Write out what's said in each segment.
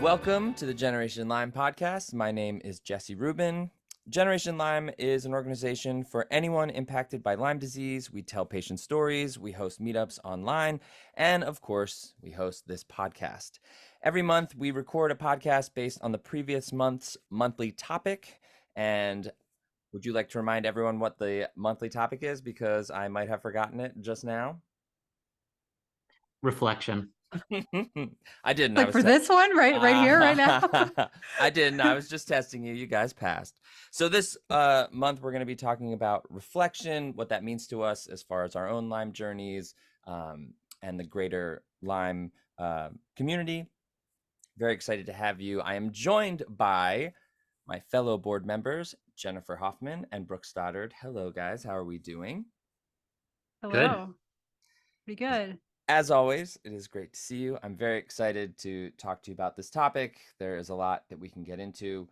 Welcome to the Generation Lyme Podcast. My name is Jesse Ruben. Generation Lyme is an organization for anyone impacted by Lyme disease. We tell patient stories, we host meetups online, and of course, we host this podcast. Every month, we record a podcast based on the previous month's monthly topic. And would you like to remind everyone what the monthly topic is? Because I might have forgotten it just now. Reflection. I didn't. Like for this one, right here, right now. I didn't. I was just testing you. You guys passed. So this month, we're going to be talking about reflection, what that means to us as far as our own Lyme journeys and the greater Lyme community. Very excited to have you. I am joined by my fellow board members, Jennifer Hoffmann and Brooke Stoddard. Hello, guys. How are we doing? Hello. Good. Pretty good. As always, it is great to see you. I'm very excited to talk to you about this topic. There is a lot that we can get into.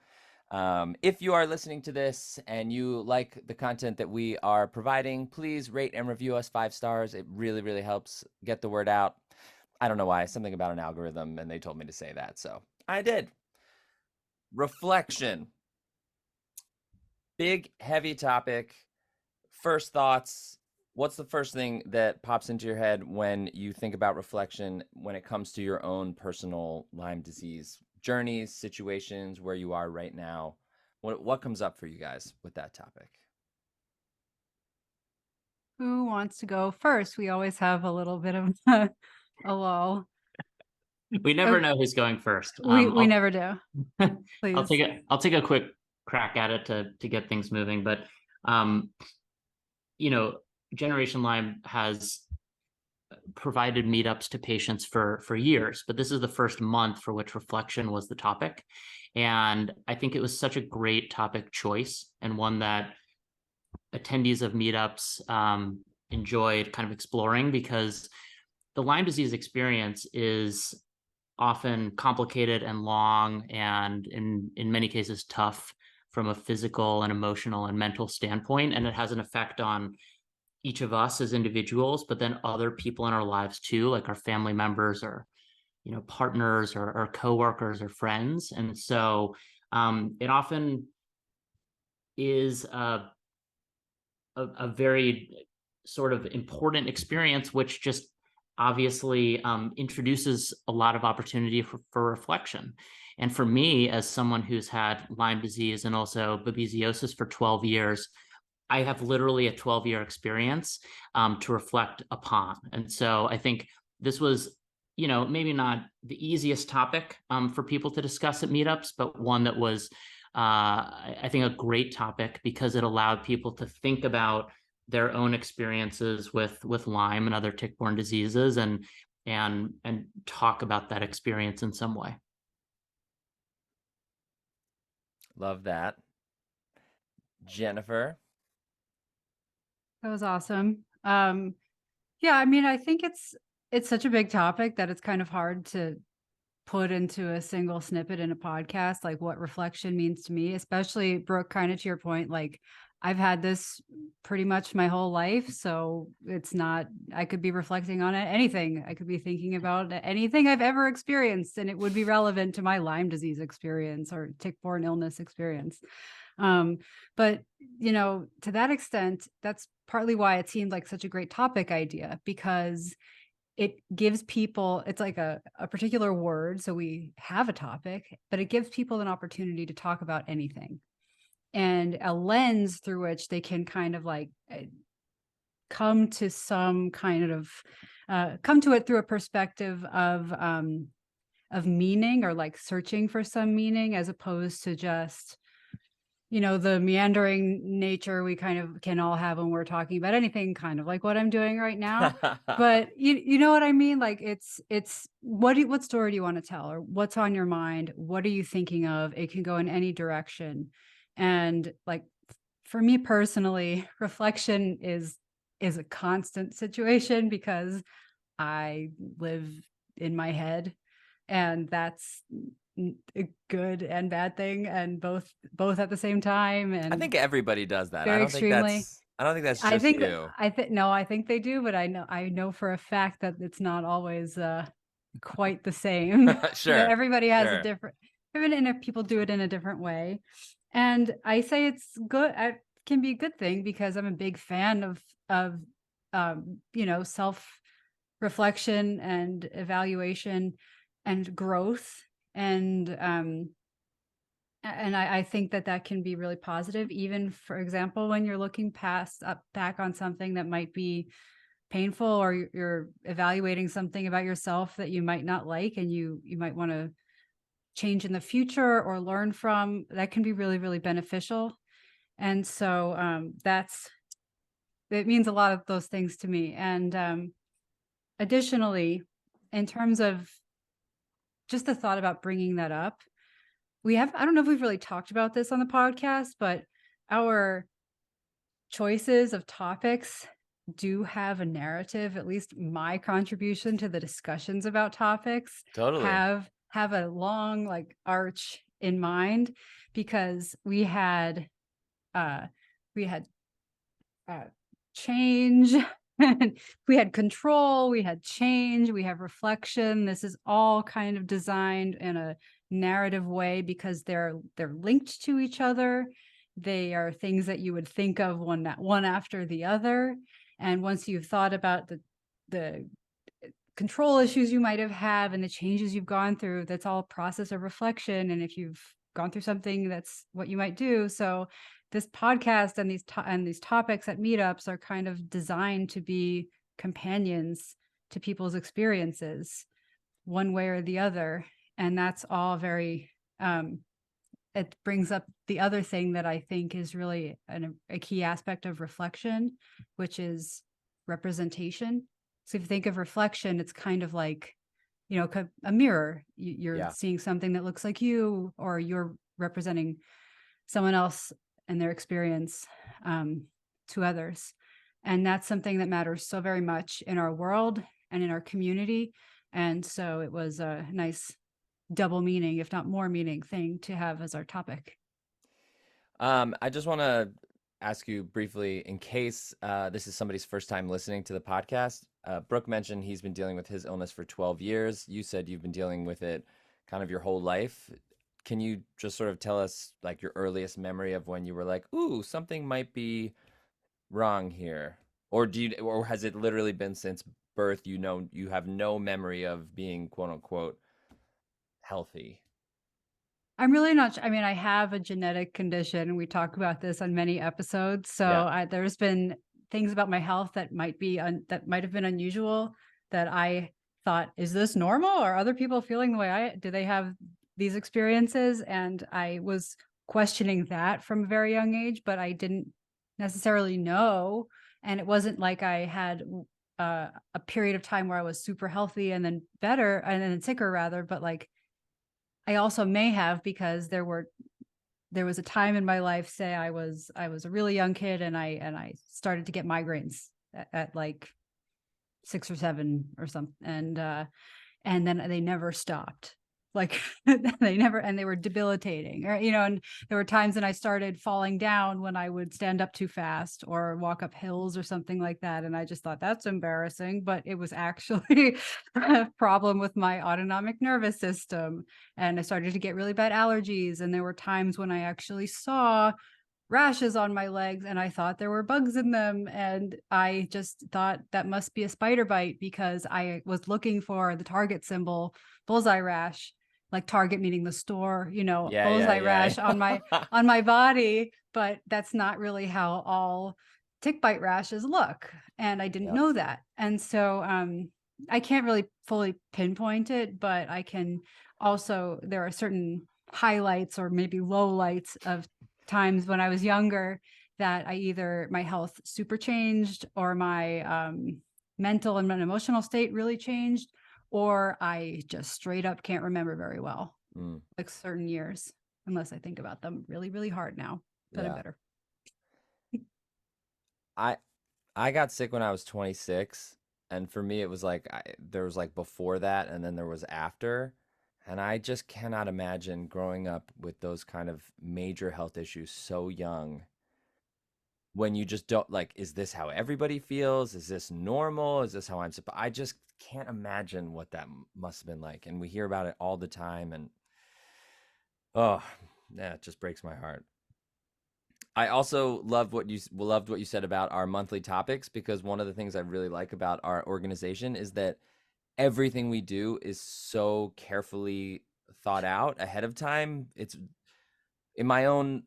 If you are listening to this and you like the content that we are providing, please rate and review us 5 stars. It really, really helps get the word out. I don't know why, something about an algorithm, and they told me to say that, so I did. Reflection. Big, heavy topic. First thoughts. What's the first thing that pops into your head when you think about reflection when it comes to your own personal Lyme disease journeys, situations, where you are right now? What comes up for you guys with that topic? Who wants to go first? We always have a little bit of a lull. We never know who's going first. We never do. Please. I'll take a quick crack at it to get things moving. But Generation Lyme has provided meetups to patients for years, but this is the first month for which reflection was the topic. And I think it was such a great topic choice, and one that attendees of meetups enjoyed kind of exploring, because the Lyme disease experience is often complicated and long, and in many cases tough from a physical and emotional and mental standpoint. And it has an effect on each of us as individuals, but then other people in our lives too, like our family members or, partners or coworkers or friends. And so it often is a very sort of important experience, which just obviously introduces a lot of opportunity for reflection. And for me, as someone who's had Lyme disease and also babesiosis for 12 years, I have literally a 12-year experience to reflect upon. And so I think this was, maybe not the easiest topic for people to discuss at meetups, but one that was, I think, a great topic, because it allowed people to think about their own experiences with Lyme and other tick-borne diseases and talk about that experience in some way. Love that. Jennifer? That was awesome. Yeah, I mean, I think it's such a big topic that it's kind of hard to put into a single snippet in a podcast, like what reflection means to me, especially, Brooke, kind of to your point, like I've had this pretty much my whole life. So it's not, I could be reflecting on anything. I could be thinking about anything I've ever experienced, and it would be relevant to my Lyme disease experience or tick-borne illness experience. But, to that extent, that's partly why it seemed like such a great topic idea, because it gives people, it's like a particular word. So we have a topic, but it gives people an opportunity to talk about anything, and a lens through which they can kind of like come to some kind of, come to it through a perspective of meaning, or like searching for some meaning, as opposed to just, the meandering nature we kind of can all have when we're talking about anything, kind of like what I'm doing right now. But you know what I mean? Like it's what story do you want to tell, or what's on your mind? What are you thinking of? It can go in any direction. And like, for me personally, reflection is a constant situation, because I live in my head, and that's a good and bad thing, and both at the same time. And I think everybody does that. I don't think that's just you. No, I think they do, but I know for a fact that it's not always quite the same. Sure. Everybody has a Sure. different, and people do it in a different way. And I say it's good. It can be a good thing because I'm a big fan of self reflection and evaluation and growth. And I think that can be really positive, even, for example, when you're looking back on something that might be painful, or you're evaluating something about yourself that you might not like, and you might want to change in the future or learn from. That can be really, really beneficial. And so it means a lot of those things to me. And additionally, in terms of just the thought about bringing that up, I don't know if we've really talked about this on the podcast, but our choices of topics do have a narrative. At least my contribution to the discussions about topics Totally. have a long arch in mind, because we had change, and we had control, we had change, we have reflection. This is all kind of designed in a narrative way because they're linked to each other. They are things that you would think of one after the other. And once you've thought about the control issues you might have and the changes you've gone through, that's all a process of reflection. And if you've gone through something, that's what you might do. So this podcast and these topics at meetups are kind of designed to be companions to people's experiences, one way or the other. And that's all very, it brings up the other thing that I think is really a key aspect of reflection, which is representation. So if you think of reflection, it's kind of like, a mirror. You're seeing something that looks like you, or you're representing someone else and their experience to others. And that's something that matters so very much in our world and in our community. And so it was a nice double meaning, if not more meaning, thing to have as our topic. I just want to ask you briefly, in case this is somebody's first time listening to the podcast. Brooke mentioned he's been dealing with his illness for 12 years. You said you've been dealing with it kind of your whole life. Can you just sort of tell us like your earliest memory of when you were like, ooh, something might be wrong here? Or has it literally been since birth, you have no memory of being quote unquote healthy? I'm really not. I mean, I have a genetic condition. We talk about this on many episodes. So there's been things about my health that might have been unusual, that I thought, is this normal? Are other people feeling the way do they have these experiences? And I was questioning that from a very young age, but I didn't necessarily know. And it wasn't like I had a period of time where I was super healthy and then better and then sicker rather, but like, I also may have, because there was a time in my life, say I was a really young kid, and I started to get migraines at like 6 or 7 or something, and then they never stopped. Like and they were debilitating, or, and there were times when I started falling down when I would stand up too fast or walk up hills or something like that. And I just thought, that's embarrassing, but it was actually a problem with my autonomic nervous system. And I started to get really bad allergies. And there were times when I actually saw rashes on my legs and I thought there were bugs in them. And I just thought that must be a spider bite, because I was looking for the Target symbol, bullseye rash, like Target meaning the store, bullseye rash on my body. But that's not really how all tick bite rashes look. And I didn't know that. And so I can't really fully pinpoint it, but I can also, there are certain highlights or maybe lowlights of times when I was younger that my health super changed, or my mental and emotional state really changed, or I just straight up can't remember very well, like certain years, unless I think about them really, really hard now, but I'm better. I got sick when I was 26, and for me it was like there was like before that, and then there was after. And I just cannot imagine growing up with those kind of major health issues so young. when you just don't like, is this how everybody feels? Is this normal? Is this how I'm supposed? I just can't imagine what that must have been like. And we hear about it all the time. And oh, yeah, it just breaks my heart. I also loved what you said about our monthly topics, because one of the things I really like about our organization is that everything we do is so carefully thought out ahead of time. It's in my own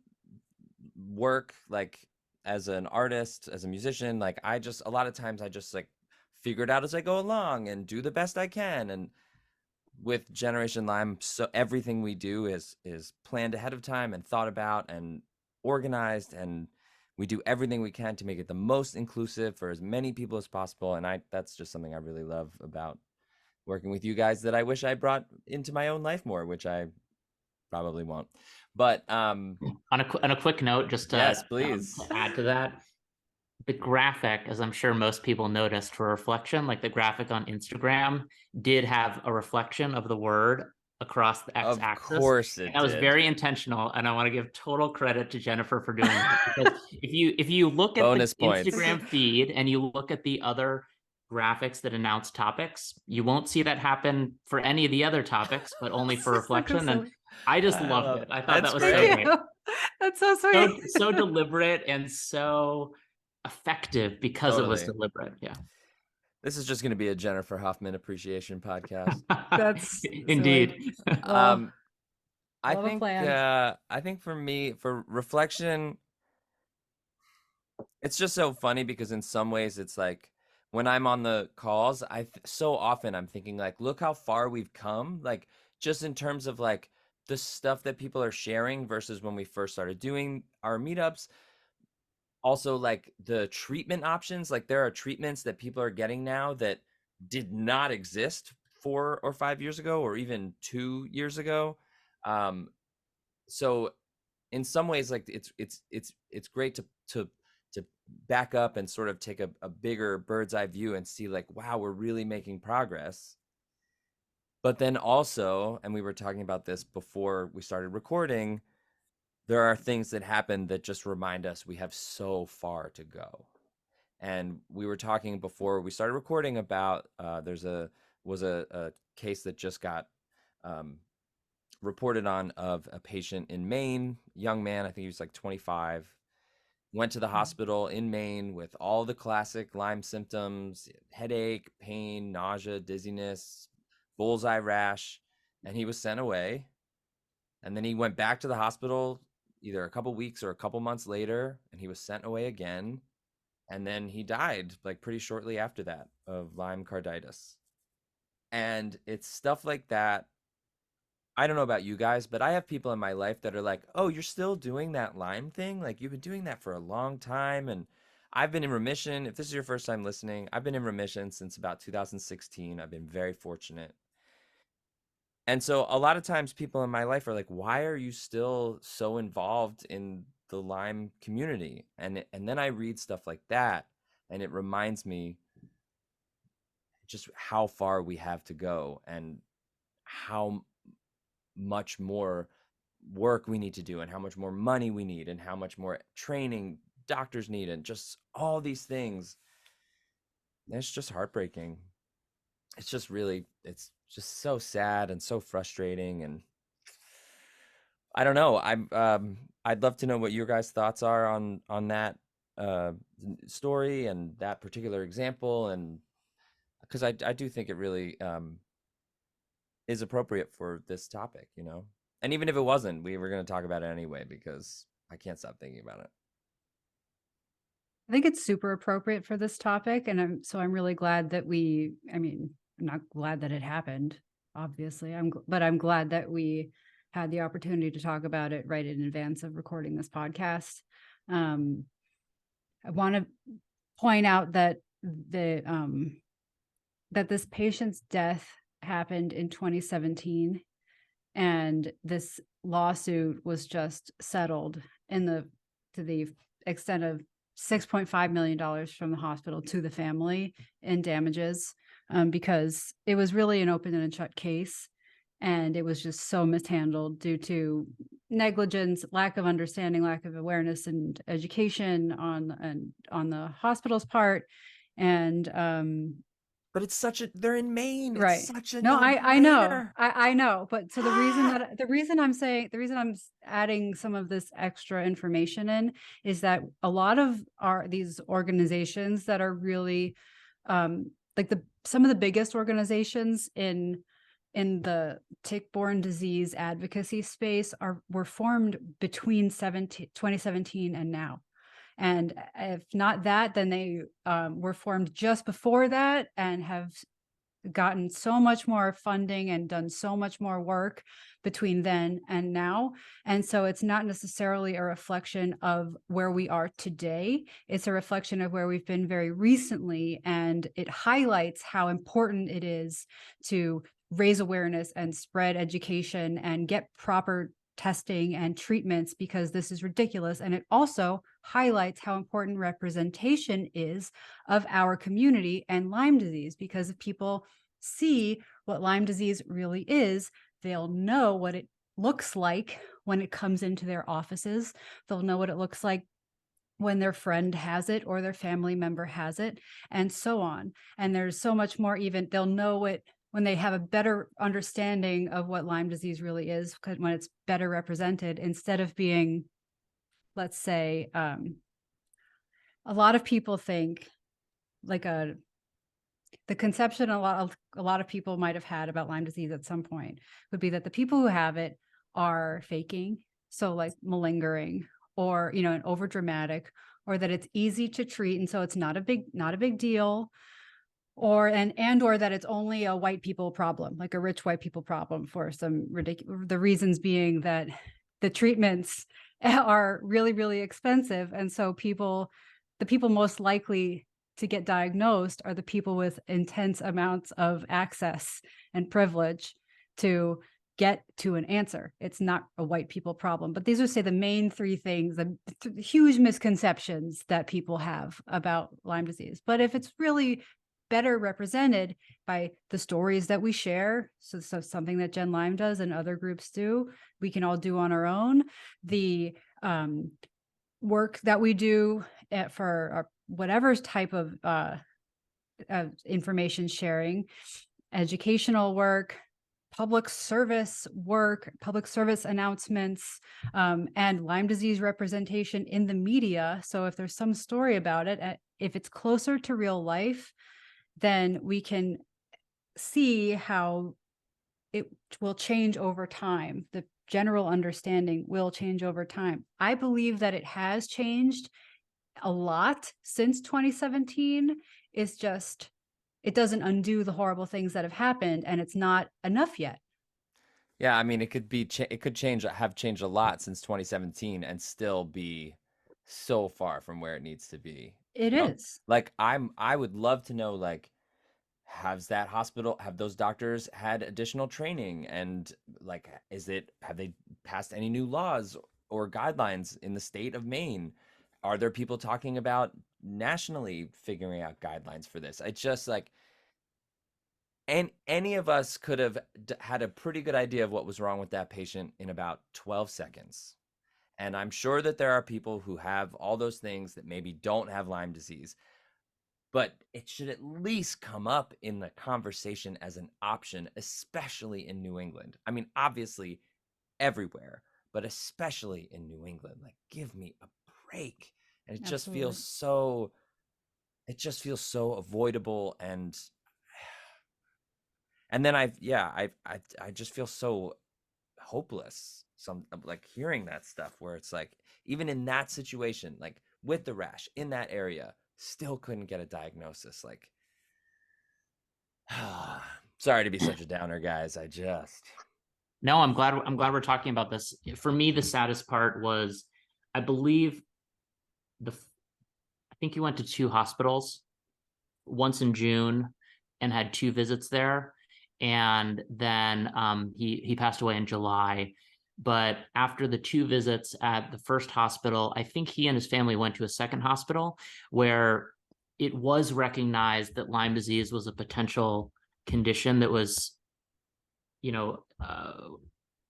work, like as an artist, as a musician, like a lot of times I just like figure it out as I go along and do the best I can. And with Generation Lyme, so everything we do is planned ahead of time and thought about and organized, and we do everything we can to make it the most inclusive for as many people as possible. And that's just something I really love about working with you guys, that I wish I brought into my own life more, which I probably won't. But on a quick note, just to, yes, please, to add to that, the graphic, as I'm sure most people noticed for reflection, like the graphic on Instagram did have a reflection of the word across the x-axis. Of course it that was did. very intentional, and I want to give total credit to Jennifer for doing that, because if you look at Bonus the points. Instagram feed and you look at the other graphics that announce topics, you won't see that happen for any of the other topics, but only for reflection. And I just loved it. I thought that was so great. That's so sweet. So deliberate and so effective because it was deliberate. Yeah. This is just going to be a Jennifer Hoffmann appreciation podcast. That's indeed. I think for me, for reflection, it's just so funny, because in some ways it's like when I'm on the calls, so often I'm thinking like, look how far we've come, like just in terms of like the stuff that people are sharing versus when we first started doing our meetups. Also, like the treatment options, like there are treatments that people are getting now that did not exist 4 or 5 years ago, or even 2 years ago. So in some ways, like it's great to back up and sort of take a bigger bird's eye view and see like, wow, we're really making progress. But then also, and we were talking about this before we started recording, there are things that happen that just remind us we have so far to go. And we were talking before we started recording about was a case that just got reported on, of a patient in Maine, young man, I think he was like 25, went to the hospital in Maine with all the classic Lyme symptoms: headache, pain, nausea, dizziness, bullseye rash, and he was sent away. And then he went back to the hospital either a couple weeks or a couple months later, and he was sent away again. And then he died like pretty shortly after that of Lyme carditis. And it's stuff like that. I don't know about you guys, but I have people in my life that are like, oh, you're still doing that Lyme thing? Like, you've been doing that for a long time. And I've been in remission. If this is your first time listening, I've been in remission since about 2016. I've been very fortunate. And so a lot of times people in my life are like, why are you still so involved in the Lyme community? And then I read stuff like that, and it reminds me just how far we have to go, and how much more work we need to do, and how much more money we need, and how much more training doctors need, and just all these things. And it's just heartbreaking. It's just just so sad and so frustrating. And I don't know. I'd love to know what your guys' thoughts are on that story and that particular example, and because I do think it really is appropriate for this topic, you know. And even if it wasn't, we were going to talk about it anyway, because I can't stop thinking about it. I think it's super appropriate for this topic, and I'm really glad that I'm not glad that it happened, obviously. But I'm glad that we had the opportunity to talk about it right in advance of recording this podcast. I want to point out that that this patient's death happened in 2017, and this lawsuit was just settled to the extent of $6.5 million from the hospital to the family in damages, because it was really an open and shut case, and it was just so mishandled due to negligence, lack of understanding, lack of awareness and education on the hospital's part. And but they're in Maine. right. It's such a No, I know. no-brainer. I know. But so the reason I'm adding some of this extra information in is that a lot of these organizations that are really like some of the biggest organizations in the tick-borne disease advocacy space were formed between 2017 and now. And if not that, then they were formed just before that and have gotten so much more funding and done so much more work between then and now. And so it's not necessarily a reflection of where we are today. It's a reflection of where we've been very recently. And it highlights how important it is to raise awareness and spread education and get proper testing and treatments, because this is ridiculous. And it also highlights how important representation is of our community and Lyme disease, because if people see what Lyme disease really is, they'll know what it looks like when it comes into their offices. They'll know what it looks like when their friend has it or their family member has it, and so on. And there's so much more. Even they'll know it when they have a better understanding of what Lyme disease really is, when it's better represented, instead of being, let's say, a lot of people think like the conception a lot of people might have had about Lyme disease at some point would be that the people who have it are faking, so like malingering, or and over dramatic, or that it's easy to treat and so it's not a big deal, or that it's only a white people problem, like a rich white people problem, for some ridiculous, the reasons being that the treatments are really, really expensive. And so the people most likely to get diagnosed are the people with intense amounts of access and privilege to get to an answer. It's not a white people problem. But these are, say, the main three things, the huge misconceptions that people have about Lyme disease. But if it's really better represented by the stories that we share, so something that Gen Lyme does and other groups do, we can all do on our own, the work that we do for our whatever type of information sharing, educational work, public service announcements, and Lyme disease representation in the media. So if there's some story about it, if it's closer to real life, then we can see how it will change over time. The general understanding will change over time. I believe that it has changed a lot since 2017. It's just, it doesn't undo the horrible things that have happened, and it's not enough yet. Yeah, I mean, it could have changed a lot since 2017 and still be so far from where it needs to be. It is. Like, I would love to know, like, have those doctors had additional training, and like, have they passed any new laws or guidelines in the state of Maine? Are there people talking about nationally figuring out guidelines for this? It's just like, and any of us could have had a pretty good idea of what was wrong with that patient in about 12 seconds. And I'm sure that there are people who have all those things that maybe don't have Lyme disease, but it should at least come up in the conversation as an option, especially in New England. I mean, obviously everywhere, but especially in New England. Like, give me a break. And it just feels so avoidable, and then I just feel so hopeless. Like, hearing that stuff where it's like, even in that situation, like with the rash in that area, still couldn't get a diagnosis. Like, sorry to be such a downer, guys. No, I'm glad we're talking about this. For me, the saddest part was, I believe I think he went to 2 hospitals, once in June, and had 2 visits there. And then he passed away in July. But after the 2 visits at the first hospital, I think he and his family went to a second hospital where it was recognized that Lyme disease was a potential condition that was,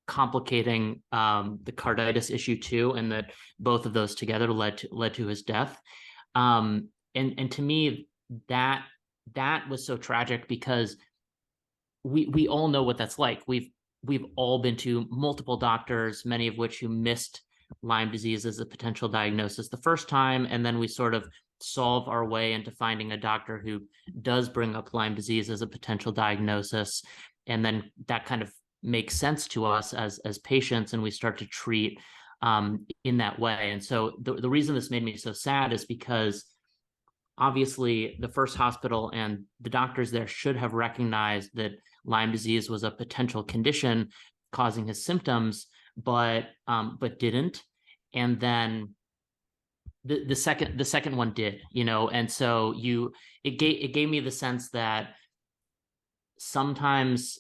complicating the carditis issue too, and that both of those together led to his death. And to me, that was so tragic, because we all know what that's like. We've all been to multiple doctors, many of which who missed Lyme disease as a potential diagnosis the first time, and then we sort of solve our way into finding a doctor who does bring up Lyme disease as a potential diagnosis, and then that kind of makes sense to us as patients, and we start to treat in that way. And so the reason this made me so sad is because obviously the first hospital and the doctors there should have recognized that Lyme disease was a potential condition causing his symptoms, but didn't. And then the second one did, and so it gave me the sense that sometimes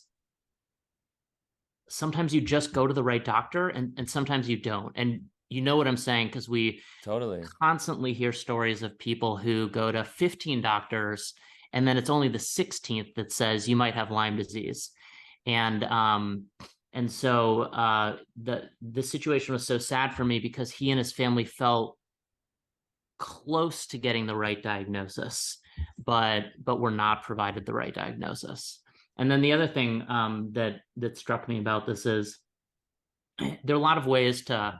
you just go to the right doctor, and sometimes you don't. And you know what I'm saying, because we Totally constantly hear stories of people who go to 15 doctors, and then it's only the 16th that says you might have Lyme disease. And so the situation was so sad for me, because he and his family felt close to getting the right diagnosis, but were not provided the right diagnosis. And then the other thing that struck me about this is there are a lot of ways to,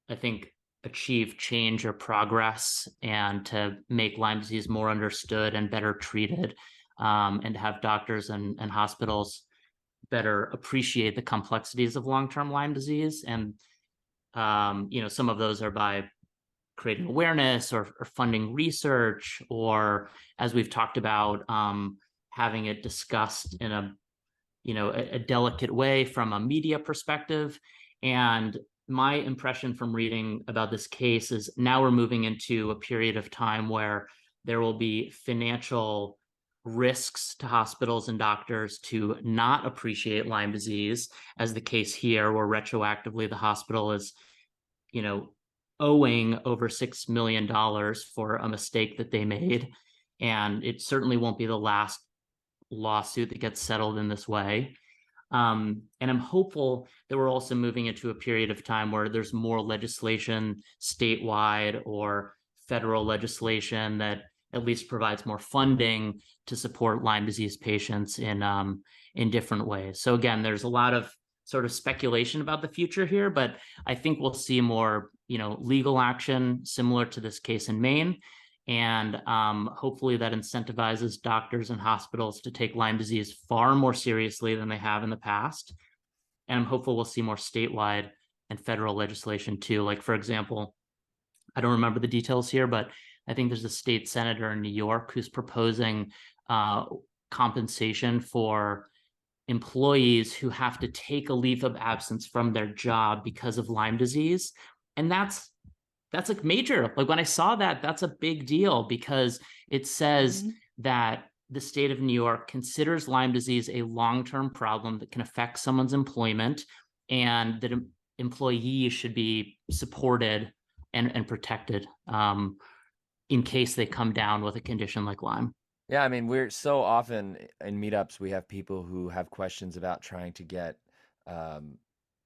I think, achieve change or progress, and to make Lyme disease more understood and better treated, and to have doctors and hospitals better appreciate the complexities of long-term Lyme disease. And some of those are by creating awareness, or funding research, or, as we've talked about, having it discussed in a delicate way from a media perspective. And my impression from reading about this case is now we're moving into a period of time where there will be financial risks to hospitals and doctors to not appreciate Lyme disease, as the case here, where retroactively the hospital is, owing over $6 million for a mistake that they made. And it certainly won't be the last lawsuit that gets settled in this way. And I'm hopeful that we're also moving into a period of time where there's more legislation statewide or federal legislation that at least provides more funding to support Lyme disease patients in different ways. So again, there's a lot of sort of speculation about the future here, but I think we'll see more, legal action similar to this case in Maine. And hopefully that incentivizes doctors and hospitals to take Lyme disease far more seriously than they have in the past. And I'm hopeful we'll see more statewide and federal legislation too. Like, for example, I don't remember the details here, but I think there's a state senator in New York who's proposing compensation for employees who have to take a leave of absence from their job because of Lyme disease. And that's like major. Like, when I saw that, that's a big deal, because it says that the state of New York considers Lyme disease a long-term problem that can affect someone's employment, and that employees should be supported and protected in case they come down with a condition like Lyme. Yeah, I mean, we're so often in meetups, we have people who have questions about trying to get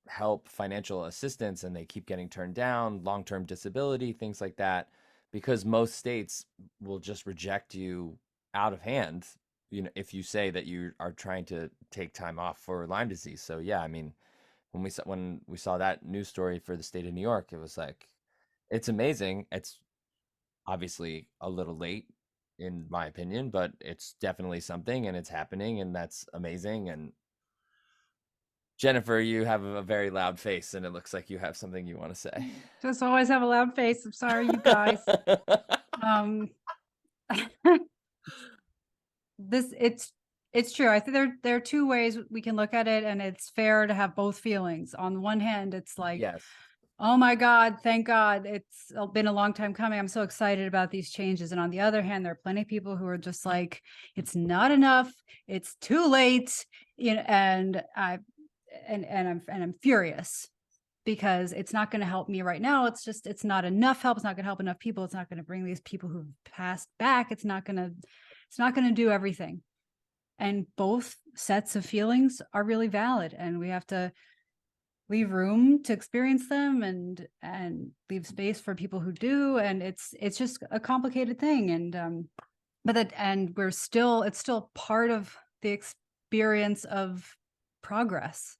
help, financial assistance, and they keep getting turned down, long-term disability, things like that, because most states will just reject you out of hand, if you say that you are trying to take time off for Lyme disease. So yeah, I mean, when we saw that news story for the state of New York, it was like, it's amazing. It's obviously a little late, in my opinion, but it's definitely something, and it's happening, and that's amazing. And Jennifer, you have a very loud face, and it looks like you have something you want to say. Just always have a loud face. I'm sorry, you guys. It's true. I think there are two ways we can look at it, and it's fair to have both feelings. On the one hand, it's like, Yes. oh my God, thank God. It's been a long time coming. I'm so excited about these changes. And on the other hand, there are plenty of people who are just like, it's not enough. It's too late. And I'm furious, because it's not going to help me right now. It's not enough help. It's not going to help enough people. It's not going to bring these people who've passed back. It's not going to do everything. And both sets of feelings are really valid, and we have to leave room to experience them and leave space for people who do. And it's just a complicated thing. And it's still part of the experience of progress.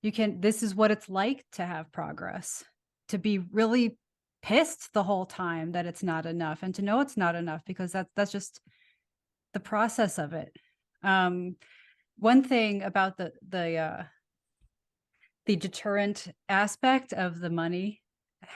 This is what it's like to have progress, to be really pissed the whole time that it's not enough, and to know it's not enough, because that's just the process of it. One thing about the deterrent aspect of the money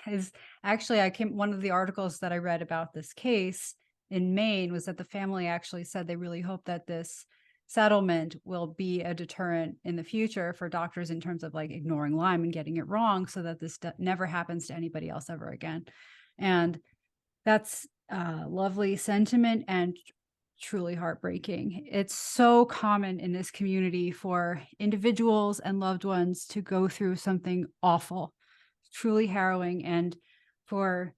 is actually, one of the articles that I read about this case in Maine was that the family actually said they really hope that this settlement will be a deterrent in the future for doctors in terms of like ignoring Lyme and getting it wrong, so that this never happens to anybody else ever again. And that's a lovely sentiment and truly heartbreaking. It's so common in this community for individuals and loved ones to go through something awful, truly harrowing, and for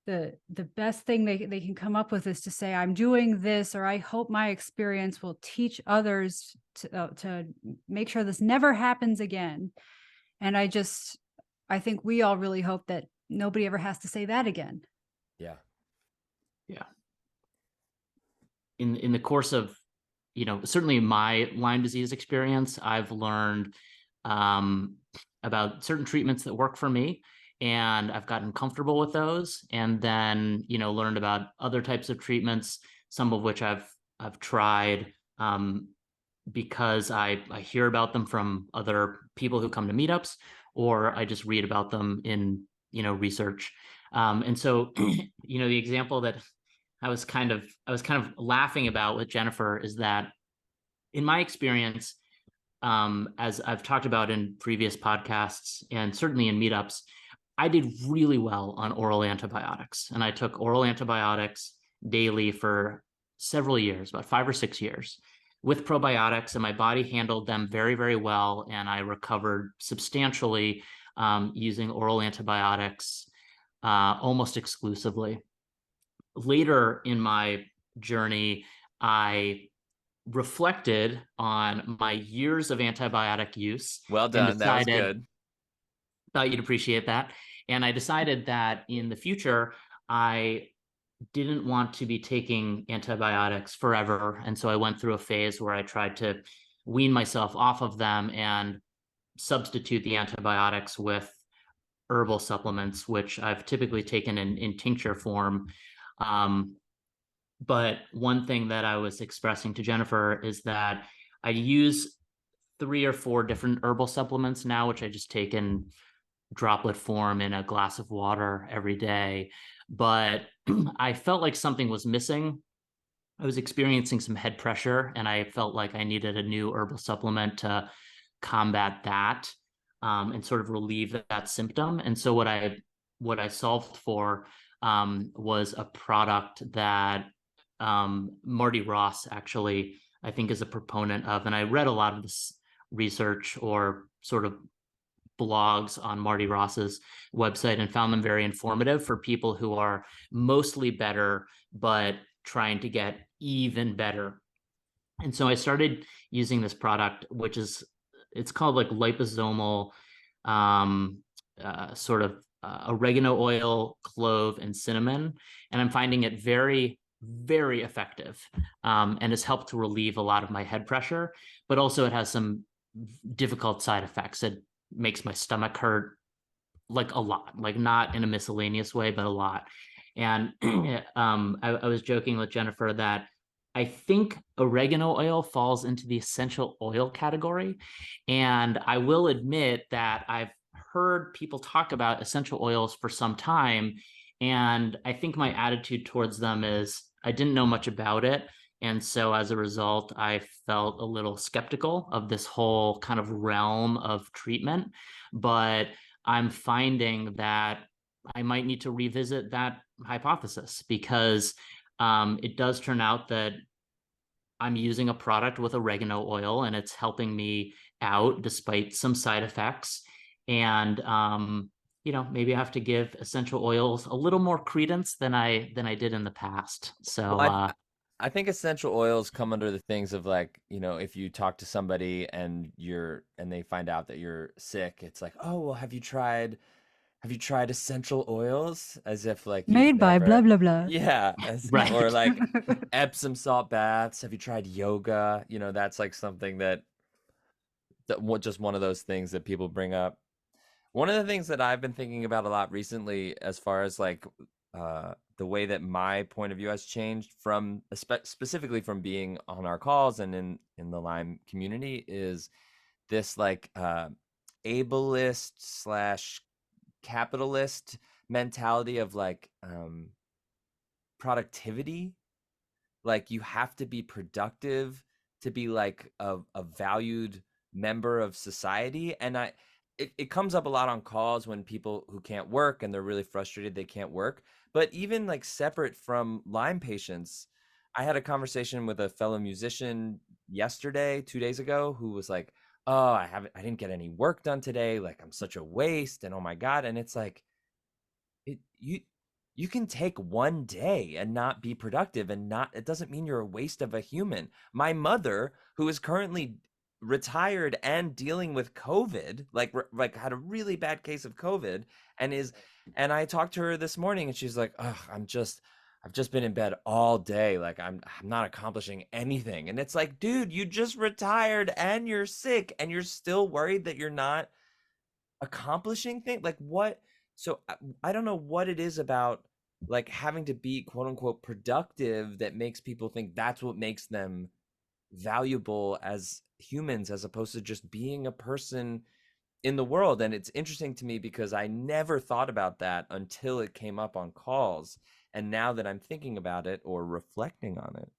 the best thing they can come up with is to say, I'm doing this, or I hope my experience will teach others to make sure this never happens again. And I think we all really hope that nobody ever has to say that again. Yeah. Yeah. In the course of, certainly my Lyme disease experience, I've learned about certain treatments that work for me, and I've gotten comfortable with those, and then, learned about other types of treatments, some of which I've tried because I hear about them from other people who come to meetups, or I just read about them in, research. And so, the example that I was kind of laughing about with Jennifer is that, in my experience, as I've talked about in previous podcasts and certainly in meetups, I did really well on oral antibiotics, and I took oral antibiotics daily for several years, about 5 or 6 years, with probiotics, and my body handled them very, very well, and I recovered substantially using oral antibiotics almost exclusively. Later in my journey, I reflected on my years of antibiotic use. Well done. That was good. Thought you'd appreciate that. And I decided that in the future, I didn't want to be taking antibiotics forever. And so I went through a phase where I tried to wean myself off of them and substitute the antibiotics with herbal supplements, which I've typically taken in tincture form. But one thing that I was expressing to Jennifer is that I use 3 or 4 different herbal supplements now, which I just take in droplet form in a glass of water every day. But I felt like something was missing. I was experiencing some head pressure, and I felt like I needed a new herbal supplement to combat that and sort of relieve that symptom. And so what I solved for was a product that Marty Ross actually, I think, is a proponent of. And I read a lot of this research or sort of blogs on Marty Ross's website and found them very informative for people who are mostly better, but trying to get even better. And so I started using this product, which is, it's called like liposomal sort of oregano oil, clove, and cinnamon. And I'm finding it very, very effective and has helped to relieve a lot of my head pressure, but also it has some difficult side effects. It makes my stomach hurt like a lot, like not in a miscellaneous way, but a lot. And I was joking with Jennifer that I think oregano oil falls into the essential oil category. And I will admit that I've heard people talk about essential oils for some time. And I think my attitude towards them is I didn't know much about it. And so as a result, I felt a little skeptical of this whole kind of realm of treatment. But I'm finding that I might need to revisit that hypothesis, because it does turn out that I'm using a product with oregano oil and it's helping me out despite some side effects. And maybe I have to give essential oils a little more credence than I did in the past. So Well, I think essential oils come under the things of like, if you talk to somebody and they find out that you're sick, it's like, oh, well, have you tried essential oils? As if like you've Made by blah never, blah blah. yeah, Right. or like Epsom salt baths. Have you tried yoga? That's like something just one of those things that people bring up. One of the things that I've been thinking about a lot recently, as far as like the way that my point of view has changed from specifically from being on our calls and in the Lyme community, is this like ableist slash capitalist mentality of like productivity. Like you have to be productive to be like a valued member of society. And it comes up a lot on calls when people who can't work and they're really frustrated they can't work. But even like separate from Lyme patients, I had a conversation with a fellow musician yesterday, 2 days ago, who was like, oh, I didn't get any work done today, like I'm such a waste, and oh my God. And it's like, you can take one day and not be productive, and not, it doesn't mean you're a waste of a human. My mother, who is currently retired and dealing with COVID, like had a really bad case of COVID, and I talked to her this morning, and she's like, oh, I've just been in bed all day, like I'm not accomplishing anything. And it's like, dude, you just retired and you're sick and you're still worried that you're not accomplishing things. Like what? So I don't know what it is about like having to be quote unquote productive that makes people think that's what makes them valuable as humans, as opposed to just being a person in the world. And it's interesting to me because I never thought about that until it came up on calls. And now that I'm thinking about it or reflecting on it,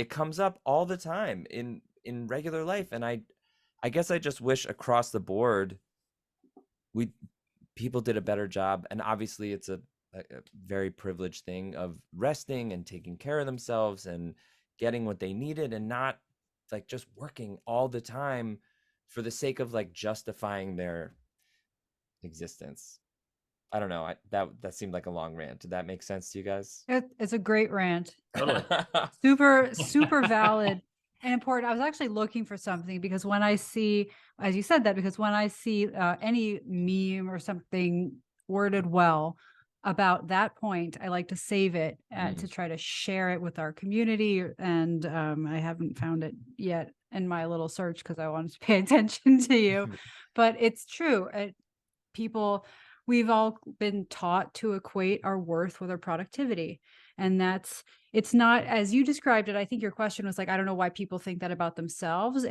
it comes up all the time in regular life. And I guess I just wish across the board we people did a better job. And obviously it's a very privileged thing of resting and taking care of themselves and getting what they needed, and not like just working all the time for the sake of like justifying their existence. I don't know. That seemed like a long rant. Did that make sense to you guys? It's a great rant. Totally. Super, super valid and important. I was actually looking for something because when I see, as you said that, because when I see any meme or something worded well about that point, I like to save it to try to share it with our community. And I haven't found it yet in my little search because I wanted to pay attention to you. But it's true. We've all been taught to equate our worth with our productivity. And it's not as you described it. I think your question was like, I don't know why people think that about themselves.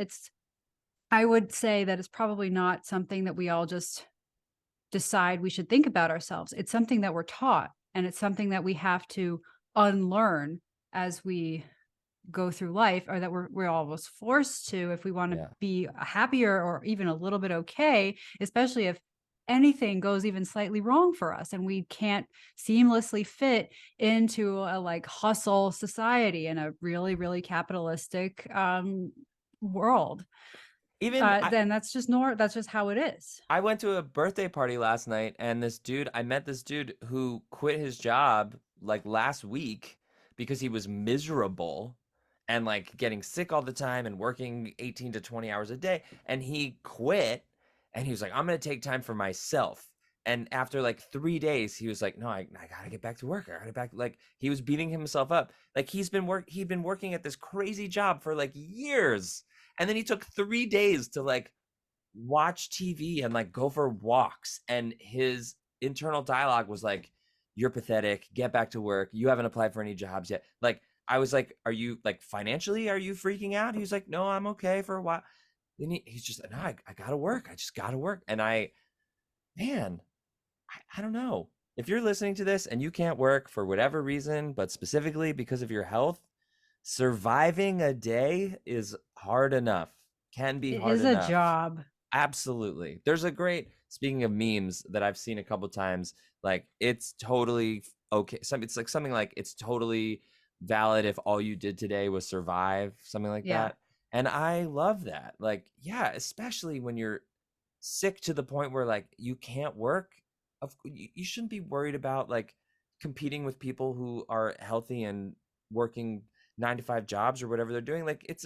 I would say that it's probably not something that we all just decide we should think about ourselves. It's something that we're taught, and it's something that we have to unlearn as we go through life, or that we're almost forced to, if we want to be happier or even a little bit okay, especially if anything goes even slightly wrong for us and we can't seamlessly fit into a like hustle society in a really, really capitalistic world. Then that's just how it is. I went to a birthday party last night, and I met this dude who quit his job like last week because he was miserable and like getting sick all the time and working 18 to 20 hours a day. And he quit, and he was like, I'm going to take time for myself. And after like 3 days, he was like, no, I got to get back to work. I got to get back. Like he was beating himself up. Like he'd been working at this crazy job for like years. And then he took 3 days to like watch TV and like go for walks. And his internal dialogue was like, you're pathetic. Get back to work. You haven't applied for any jobs yet. Like, I was like, are you like financially, are you freaking out? He was like, no, I'm okay for a while. Then he's just like, no, I gotta work. I just gotta work. And I don't know. If you're listening to this and you can't work for whatever reason, but specifically because of your health, surviving a day is hard enough. Can be hard enough. It is a job. Absolutely. There's a great, speaking of memes that I've seen a couple times, like it's totally okay. It's like something like it's totally valid if all you did today was survive, something like that. And I love that. Like, yeah, especially when you're sick to the point where like you can't work. You shouldn't be worried about like competing with people who are healthy and working 9-to-5 jobs or whatever they're doing. Like it's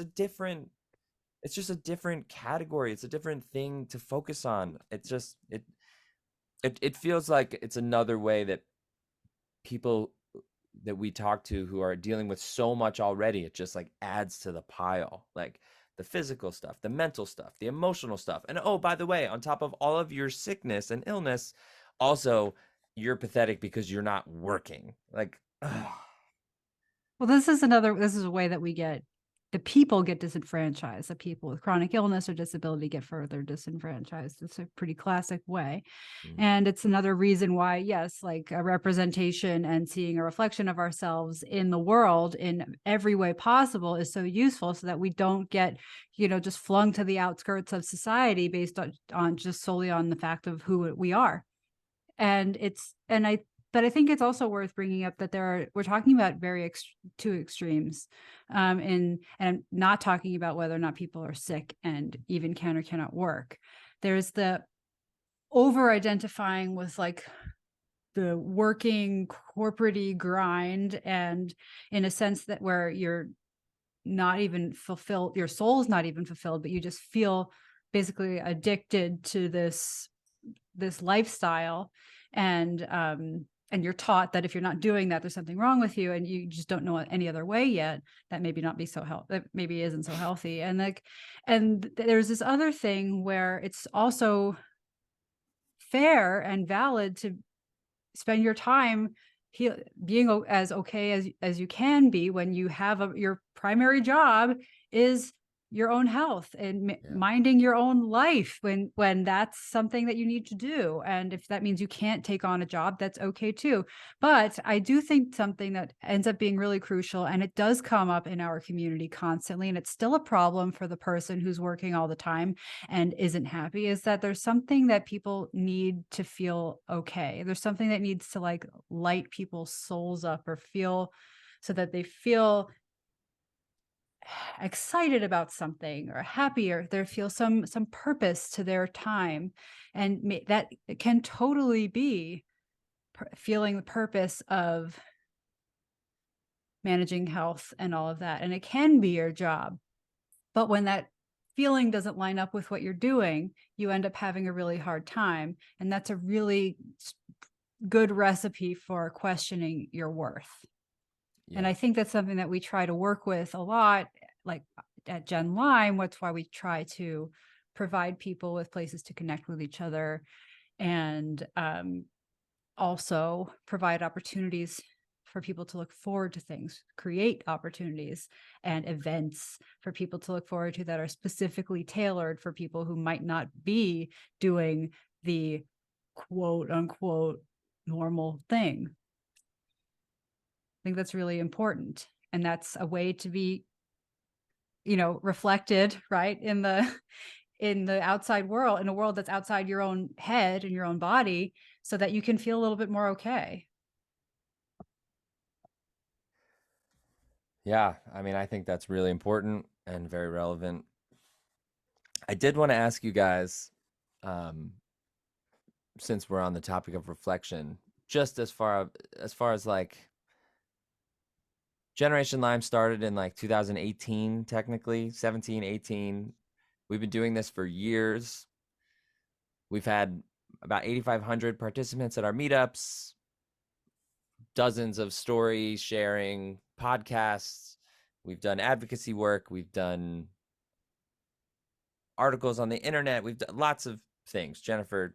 just a different category. It's a different thing to focus on. It's just it feels like it's another way that people that we talk to who are dealing with so much already, it just like adds to the pile. Like the physical stuff, the mental stuff, the emotional stuff. And oh, by the way, on top of all of your sickness and illness, also you're pathetic because you're not working. Like, ugh. Well, this is a way that the people get disenfranchised. The people with chronic illness or disability get further disenfranchised. It's a pretty classic way. And it's another reason why, yes, like a representation and seeing a reflection of ourselves in the world in every way possible is so useful, so that we don't get, just flung to the outskirts of society based on just solely on the fact of who we are. But I think it's also worth bringing up that we're talking about two extremes, and I'm not talking about whether or not people are sick and even can or cannot work. There's the over-identifying with like the working corporate-y grind, and in a sense that where you're not even fulfilled, your soul's not even fulfilled, but you just feel basically addicted to this lifestyle, and you're taught that if you're not doing that, there's something wrong with you, and you just don't know any other way yet. That maybe not be so that maybe isn't so healthy. And there's this other thing where it's also fair and valid to spend your time being as okay as you can be when you have your primary job is your own health and minding your own life when that's something that you need to do. And if that means you can't take on a job, that's okay too. But I do think something that ends up being really crucial, and it does come up in our community constantly, and it's still a problem for the person who's working all the time and isn't happy, is that there's something that people need to feel okay. There's something that needs to like light people's souls up, or feel so that they feel excited about something or happy, or they feel some purpose to their time. And that can totally be feeling the purpose of managing health and all of that, and it can be your job. But when that feeling doesn't line up with what you're doing, you end up having a really hard time, and that's a really good recipe for questioning your worth. And I think that's something that we try to work with a lot, like at Gen Lyme. That's why we try to provide people with places to connect with each other, and also provide opportunities for people to look forward to things, create opportunities and events for people to look forward to that are specifically tailored for people who might not be doing the quote unquote normal thing. I think that's really important. And that's a way to be, reflected, right, in the outside world, in a world that's outside your own head and your own body, so that you can feel a little bit more okay. Yeah, I mean, I think that's really important and very relevant. I did want to ask you guys, since we're on the topic of reflection, just as far as like Generation Lyme started in like 2018, technically 17, 18. We've been doing this for years. We've had about 8,500 participants at our meetups, dozens of story sharing podcasts. We've done advocacy work. We've done articles on the internet. We've done lots of things. Jennifer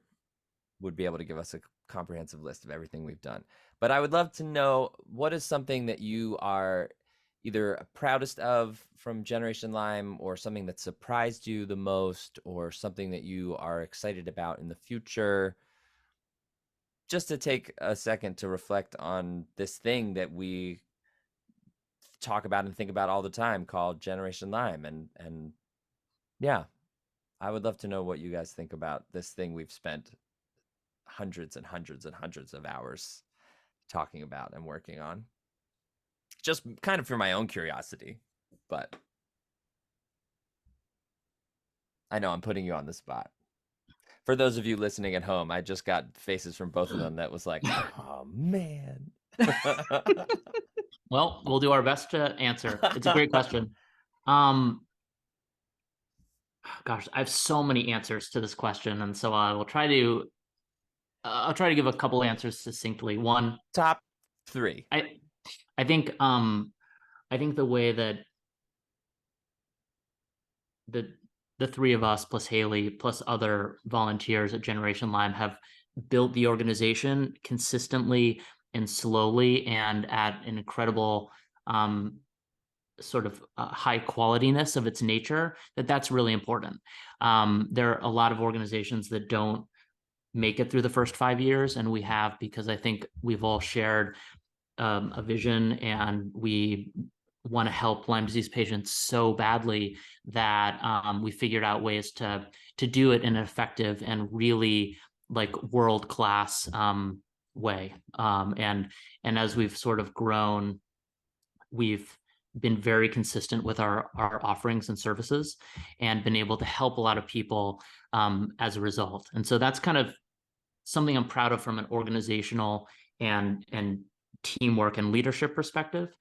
would be able to give us a comprehensive list of everything we've done. But I would love to know, what is something that you are either proudest of from Generation Lyme, or something that surprised you the most, or something that you are excited about in the future? Just to take a second to reflect on this thing that we talk about and think about all the time called Generation Lyme. And yeah, I would love to know what you guys think about this thing we've spent hundreds and hundreds and hundreds of hours talking about and working on, just kind of for my own curiosity. But I know I'm putting you on the spot. For those of you listening at home, I just got faces from both of them that was like, oh man. Well, we'll do our best to answer. It's a great question. Gosh, I have so many answers to this question, and so I will try to. I'll try to give a couple answers succinctly. One, Top three. I think I think the way that the the three of us plus Haley plus other volunteers at Generation Lyme have built the organization consistently and slowly and at an incredible sort of high qualityness of its nature, that's really important. There are a lot of organizations that don't make it through the first 5 years, and we have, because I think we've all shared a vision and we want to help Lyme disease patients so badly that we figured out ways to do it in an effective and really like world-class way. And as we've sort of grown, we've been very consistent with our offerings and services and been able to help a lot of people as a result. And so that's kind of something I'm proud of from an organizational and teamwork and leadership perspective.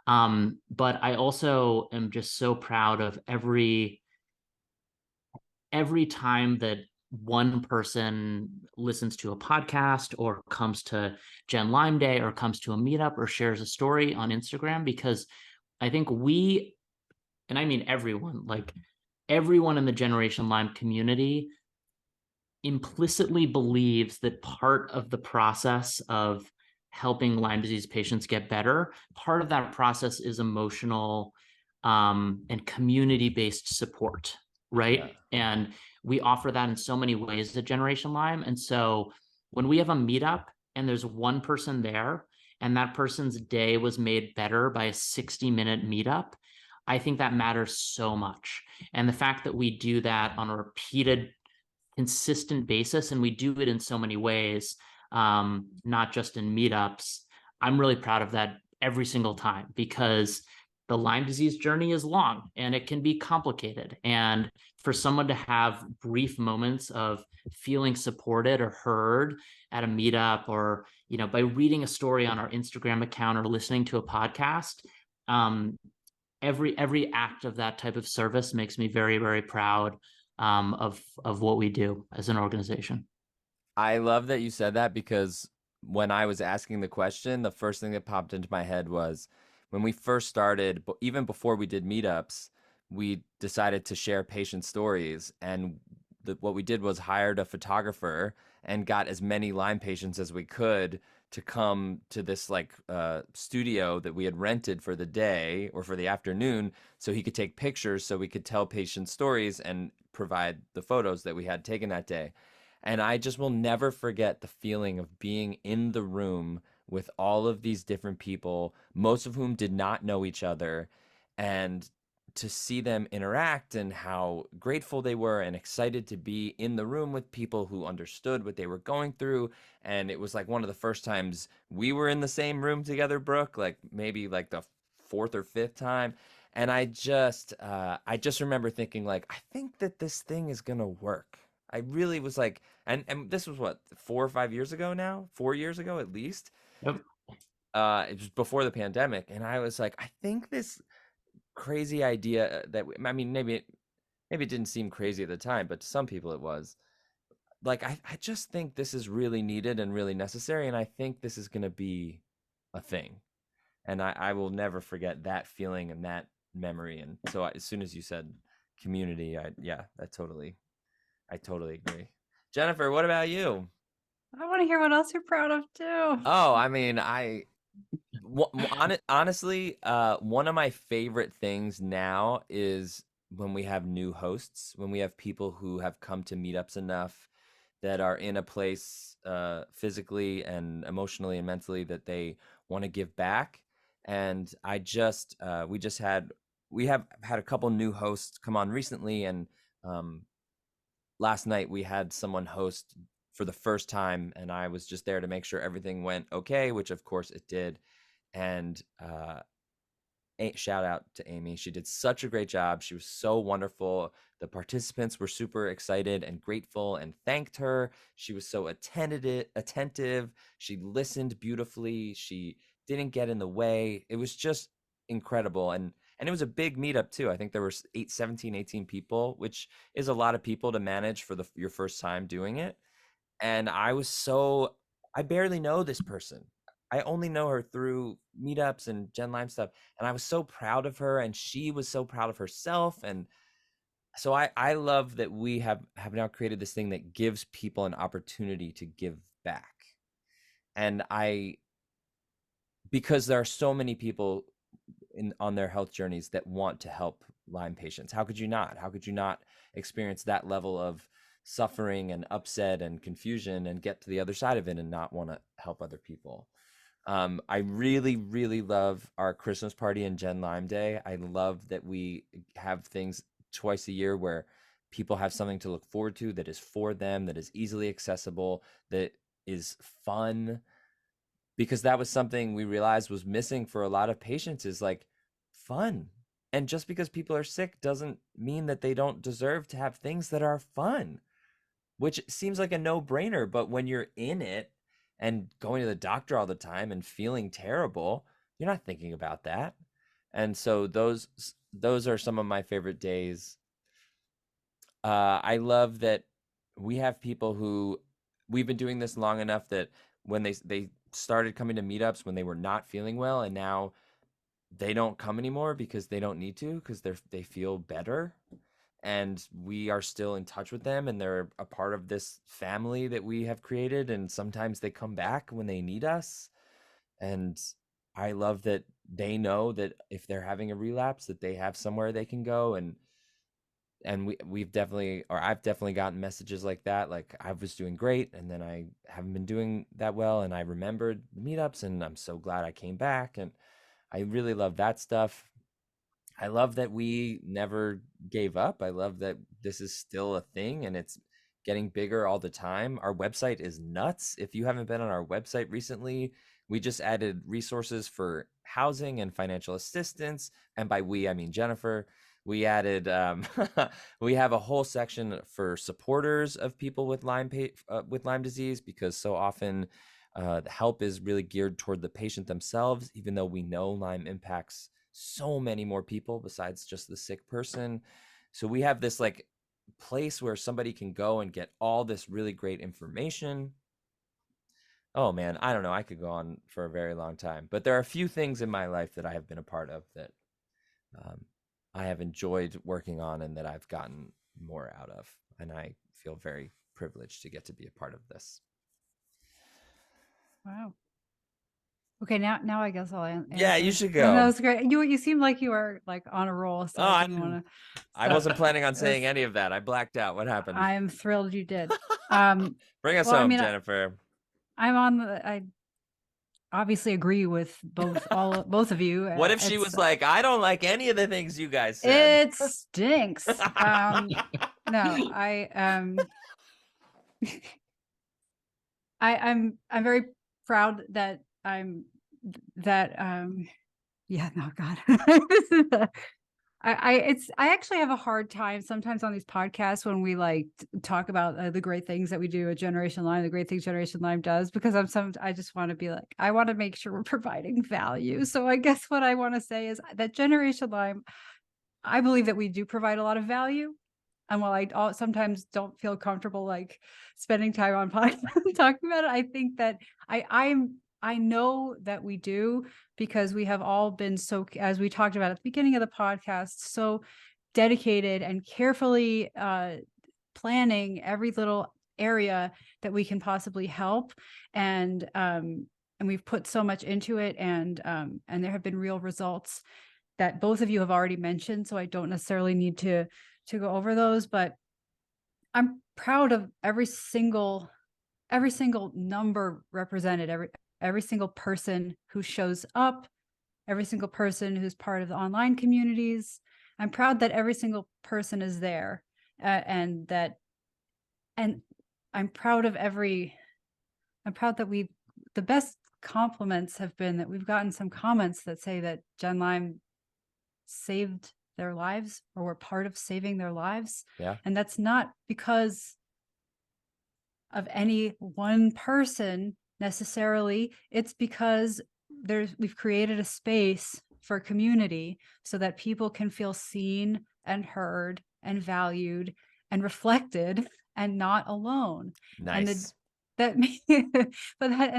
But I also am just so proud of every time that one person listens to a podcast or comes to Gen Lyme Day or comes to a meetup or shares a story on Instagram, because I think we, and I mean everyone, like everyone in the Generation Lyme community implicitly believes that part of the process of helping Lyme disease patients get better, part of that process is emotional and community-based support, right? Yeah. And we offer that in so many ways at Generation Lyme. And so when we have a meetup and there's one person there and that person's day was made better by a 60-minute meetup, I think that matters so much. And the fact that we do that on a repeated, consistent basis, and we do it in so many ways, not just in meetups, I'm really proud of that every single time, because the Lyme disease journey is long and it can be complicated. And for someone to have brief moments of feeling supported or heard at a meetup, or, you know, by reading a story on our Instagram account or listening to a podcast, every act of that type of service makes me very, very proud of what we do as an organization. I love that you said that, because when I was asking the question, the first thing that popped into my head was when we first started, even before we did meetups, we decided to share patient stories. And what we did was hired a photographer and got as many Lyme patients as we could to come to this like studio that we had rented for the day or for the afternoon, so he could take pictures, so we could tell patient stories and provide the photos that we had taken that day. And I just will never forget the feeling of being in the room with all of these different people, most of whom did not know each other, and to see them interact and how grateful they were and excited to be in the room with people who understood what they were going through. And it was like one of the first times we were in the same room together, Brooke, like maybe like the fourth or fifth time. And I just remember thinking, like, I think that this thing is gonna work. I really was like, and this was what, 4 or 5 years ago now, 4 years ago at least. Yep. It was before the pandemic, and I was like, I think this crazy idea that, I mean, maybe it didn't seem crazy at the time, but to some people it was. Like, I just think this is really needed and really necessary, and I think this is going to be a thing. And I will never forget that feeling and that memory. And so as soon as you said community, I totally agree. Jennifer, what about you? I want to hear what else you're proud of too. Oh, I mean, honestly, one of my favorite things now is when we have new hosts, when we have people who have come to meetups enough that are in a place physically and emotionally and mentally that they want to give back. And we have had a couple new hosts come on recently, and last night we had someone host for the first time, and I was just there to make sure everything went okay, which of course it did. And shout out to Amy. She did such a great job. She was so wonderful. The participants were super excited and grateful and thanked her. She was so attentive. She listened beautifully. She didn't get in the way. It was just incredible. And it was a big meetup too. I think there were 18 people, which is a lot of people to manage for your first time doing it. And I barely know this person. I only know her through meetups and Gen Lyme stuff. And I was so proud of her, and she was so proud of herself. And so I love that we have now created this thing that gives people an opportunity to give back. And because there are so many people on their health journeys that want to help Lyme patients. How could you not? How could you not experience that level of suffering and upset and confusion and get to the other side of it and not want to help other people? I really, really love our Christmas party and Gen Lyme Day. I love that we have things twice a year where people have something to look forward to that is for them, that is easily accessible, that is fun. Because that was something we realized was missing for a lot of patients, is like fun. And just because people are sick doesn't mean that they don't deserve to have things that are fun, which seems like a no-brainer. But when you're in it and going to the doctor all the time and feeling terrible, you're not thinking about that. And so those are some of my favorite days. I love that we have people who, we've been doing this long enough that when they started coming to meetups when they were not feeling well, and now they don't come anymore because they don't need to, because they feel better. And we are still in touch with them, and they're a part of this family that we have created. And sometimes they come back when they need us. And I love that they know that if they're having a relapse, that they have somewhere they can go. And I've definitely gotten messages like that. Like, I was doing great, and then I haven't been doing that well, and I remembered the meetups, and I'm so glad I came back. And I really love that stuff. I love that we never gave up. I love that this is still a thing, and it's getting bigger all the time. Our website is nuts. If you haven't been on our website recently, we just added resources for housing and financial assistance. And by we, I mean Jennifer. We added, we have a whole section for supporters of people with Lyme disease, because so often the help is really geared toward the patient themselves, even though we know Lyme impacts so many more people besides just the sick person. So we have this like place where somebody can go and get all this really great information. Oh man, I don't know. I could go on for a very long time, but there are a few things in my life that I have been a part of that I have enjoyed working on and that I've gotten more out of. And I feel very privileged to get to be a part of this. Wow. Okay, now I guess I'll answer. Yeah, you should go. That was great. You seem like you are like on a roll. So I didn't want to. I wasn't planning on saying any of that. I blacked out. What happened? I am thrilled you did. Bring us home, Jennifer. I obviously agree with both of you. What if she was like, I don't like any of the things you guys said? It stinks. No, I'm very proud that yeah, no, God. I actually have a hard time sometimes on these podcasts when we like talk about the great things that we do at Generation Lyme, the great things Generation Lyme does, because I just want to be like, I want to make sure we're providing value. So I guess what I want to say is that Generation Lyme, I believe that we do provide a lot of value. And while I sometimes don't feel comfortable like spending time on podcast talking about it, I think that I know that we do, because we have all been so, as we talked about at the beginning of the podcast, so dedicated and carefully planning every little area that we can possibly help. And we've put so much into it, and there have been real results that both of you have already mentioned. So I don't necessarily need to go over those, but I'm proud of every single number represented, every single person who shows up, every single person who's part of the online communities. I'm proud that every single person is there, and I'm proud that the best compliments have been that we've gotten some comments that say that Gen Lyme saved their lives, or were part of saving their lives. Yeah. And that's not because of any one person necessarily. It's because we've created a space for community so that people can feel seen and heard and valued and reflected and not alone. Nice. And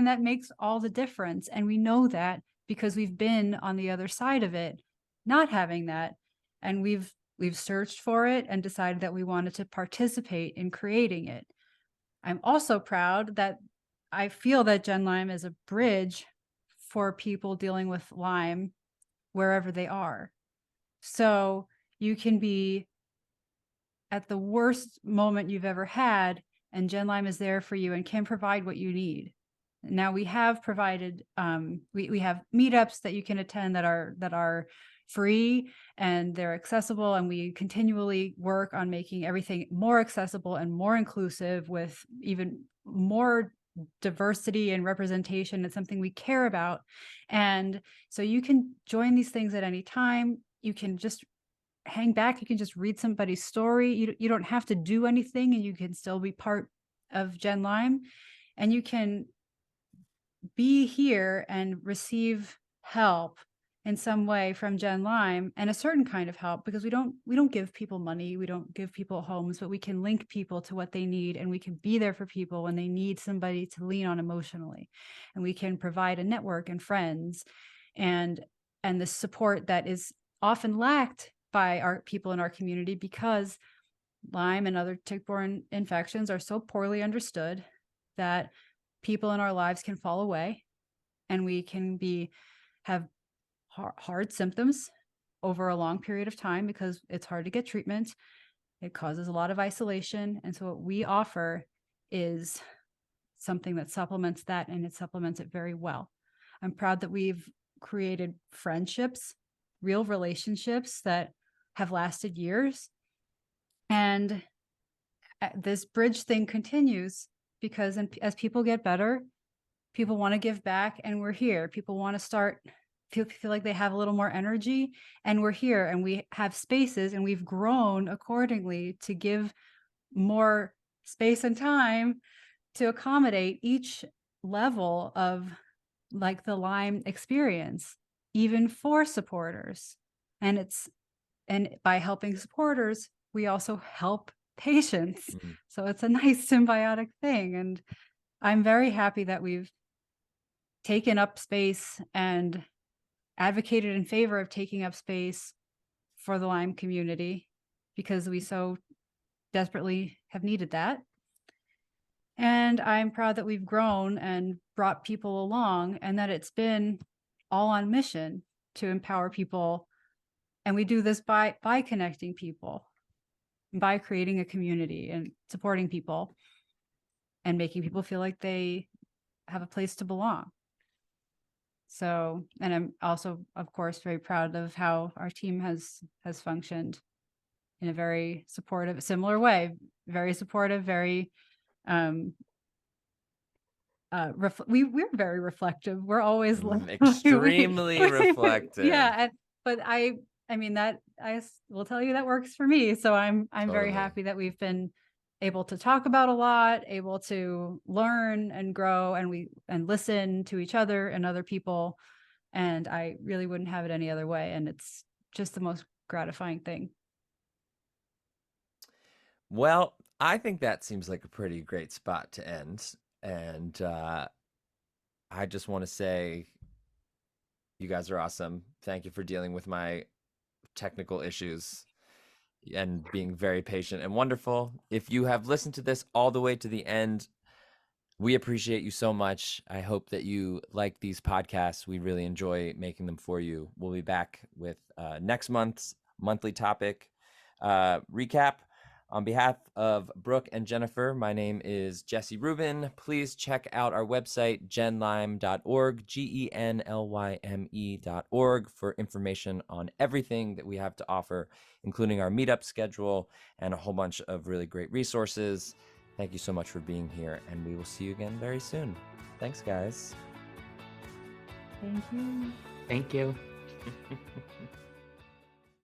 that makes all the difference. And we know that because we've been on the other side of it, not having that. And we've searched for it and decided that we wanted to participate in creating it. I'm also proud that I feel that Gen Lyme is a bridge for people dealing with Lyme wherever they are. So you can be at the worst moment you've ever had, and Gen Lyme is there for you and can provide what you need. Now we have provided, we have meetups that you can attend that are free and they're accessible, and we continually work on making everything more accessible and more inclusive with even more diversity and representation. It's something we care about. And so you can join these things at any time. You can just hang back. You can just read somebody's story. You don't have to do anything, and you can still be part of Gen Lyme, and you can be here and receive help in some way from Gen Lyme, and a certain kind of help, because we don't give people money, we don't give people homes, but we can link people to what they need, and we can be there for people when they need somebody to lean on emotionally, and we can provide a network and friends and the support that is often lacked by our people in our community, because Lyme and other tick-borne infections are so poorly understood that people in our lives can fall away, and we can have hard symptoms over a long period of time because it's hard to get treatment. It causes a lot of isolation. And so what we offer is something that supplements that, and it supplements it very well. I'm proud that we've created friendships, real relationships that have lasted years. And this bridge thing continues because as people get better, people want to give back, and we're here. People want to feel like they have a little more energy, and we're here, and we have spaces, and we've grown accordingly to give more space and time to accommodate each level of like the Lyme experience, even for supporters. And by helping supporters, we also help patients. Mhm. So it's a nice symbiotic thing. And I'm very happy that we've taken up space and advocated in favor of taking up space for the Lyme community, because we so desperately have needed that. And I'm proud that we've grown and brought people along, and that it's been all on mission to empower people. And we do this by connecting people, by creating a community and supporting people and making people feel like they have a place to belong. So, and I'm also, of course, very proud of how our team has functioned in a very supportive, similar way, very supportive, very, we're very reflective. We're always Extremely reflective. Yeah. But I mean, that I will tell you that works for me. So I'm very Totally. happy that we've been able to talk about a lot, able to learn and grow, and listen to each other and other people. And I really wouldn't have it any other way. And it's just the most gratifying thing. Well, I think that seems like a pretty great spot to end. And I just want to say, you guys are awesome. Thank you for dealing with my technical issues and being very patient and wonderful. If you have listened to this all the way to the end, we appreciate you so much. I hope that you like these podcasts. We really enjoy making them for you. We'll be back with next month's monthly topic recap. On behalf of Brooke and Jennifer, my name is Jesse Ruben. Please check out our website, genlyme.org, genlyme.org, for information on everything that we have to offer, including our meetup schedule and a whole bunch of really great resources. Thank you so much for being here, and we will see you again very soon. Thanks, guys. Thank you. Thank you.